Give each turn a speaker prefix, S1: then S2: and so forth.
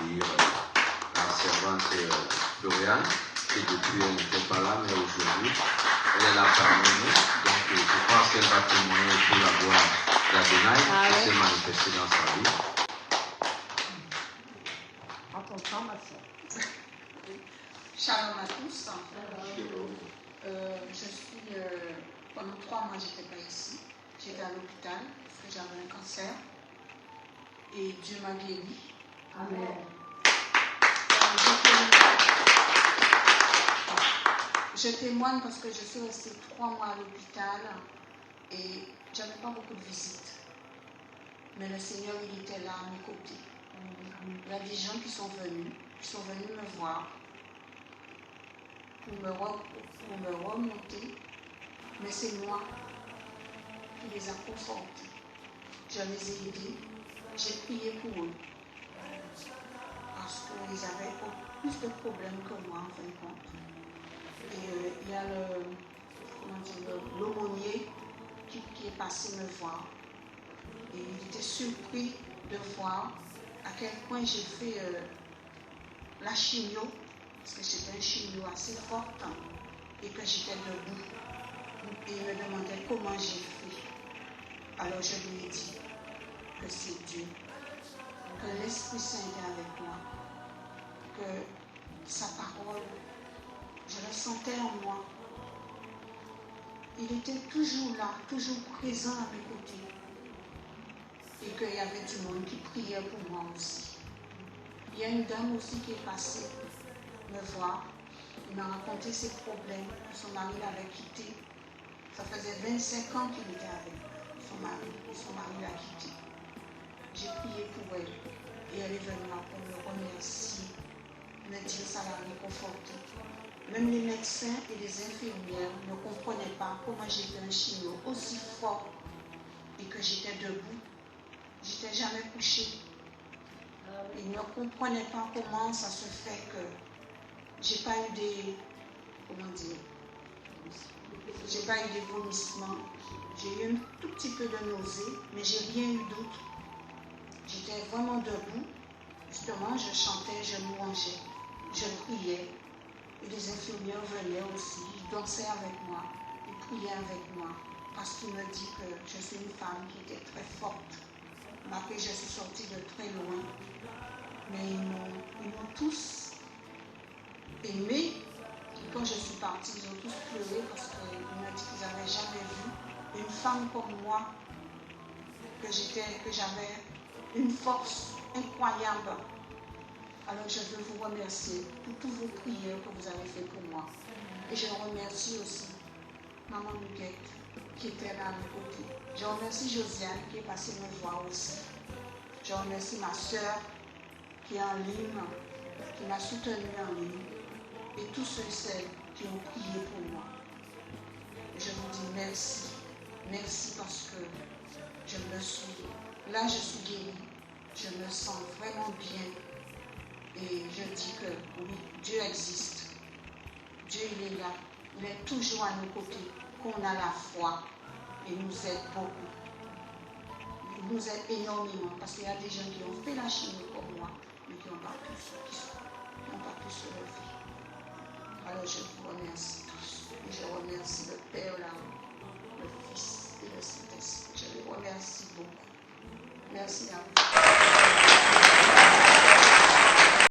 S1: accueillir la servante Floriane, qui depuis elle n'était pas là, mais aujourd'hui, elle est là parmi nous. Donc je pense qu'elle va témoigner pour la gloire d'Adonai qui s'est manifesté dans sa vie.
S2: En ton temps, ma soeur.
S3: Shalom à tous. Je suis, pendant 3 mois, j'étais pas ici. J'étais à l'hôpital parce que j'avais un cancer. Et Dieu m'a guéri.
S2: Amen.
S3: Je témoigne parce que je suis restée 3 mois à l'hôpital et j'avais pas beaucoup de visites. Mais le Seigneur, il était là à mes côtés. Il y a des gens qui sont venus me voir pour me remonter, mais c'est moi qui les a confortés. Je les ai aidés, j'ai prié pour eux. Parce qu'ils avaient plus de problèmes que moi, en fin de compte. Et il y a l'aumônier qui est passé me voir. Et il était surpris de voir à quel point j'ai fait la chimio, parce que c'était une chimio assez forte, et que j'étais debout. Et il me demandait comment j'ai fait. Alors je lui ai dit que c'est Dieu, que l'Esprit Saint était avec moi, que sa parole, je le sentais en moi. Il était toujours là, toujours présent à mes côtés. Et qu'il y avait du monde qui priait pour moi aussi. Il y a une dame aussi qui est passée me voir. Il m'a raconté ses problèmes. Son mari l'avait quitté. Ça faisait 25 ans qu'il était avec son mari. Et son mari l'a quitté. J'ai prié pour elle. Et elle est venue pour me remercier, me dire ça l'a réconforté. Même les médecins et les infirmières ne comprenaient pas comment j'ai fait un chimio aussi fort et que j'étais debout. J'étais jamais couchée. Ils ne comprenaient pas comment ça se fait que j'ai pas eu des, j'ai pas eu des vomissements. J'ai eu un tout petit peu de nausée, mais j'ai rien eu d'autre. J'étais vraiment debout. Justement, je chantais, je louangeais, je priais. Et les infirmières venaient aussi, ils dansaient avec moi, ils priaient avec moi, parce qu'ils me disent que je suis une femme qui était très forte. Malgré que je suis sortie de très loin, mais ils m'ont tous aimé. Et quand je suis partie, ils ont tous pleuré parce qu'ils m'ont dit qu'ils n'avaient jamais vu une femme comme moi, que j'avais une force incroyable. Alors je veux vous remercier pour toutes vos prières que vous avez faites pour moi. Et je remercie aussi Maman Muguette qui était là à mes côtés. Je remercie Josiane qui est passée me voir aussi. Je remercie ma soeur qui est en ligne, qui m'a soutenue en ligne. Et tous ceux et celles qui ont prié pour moi. Et je vous dis merci. Merci parce que je suis guérie. Je me sens vraiment bien. Et je dis que oui, Dieu existe. Dieu, il est là. Il est toujours à nos côtés. Qu'on a la foi. Il nous aide beaucoup. Il nous aide énormément. Parce qu'il y a des gens qui ont fait la chimie comme moi, mais qui n'ont pas pu se lever. Alors je vous remercie tous. Et je remercie le Père là, le Fils et le Saint-Esprit. Je les remercie beaucoup. Merci à vous.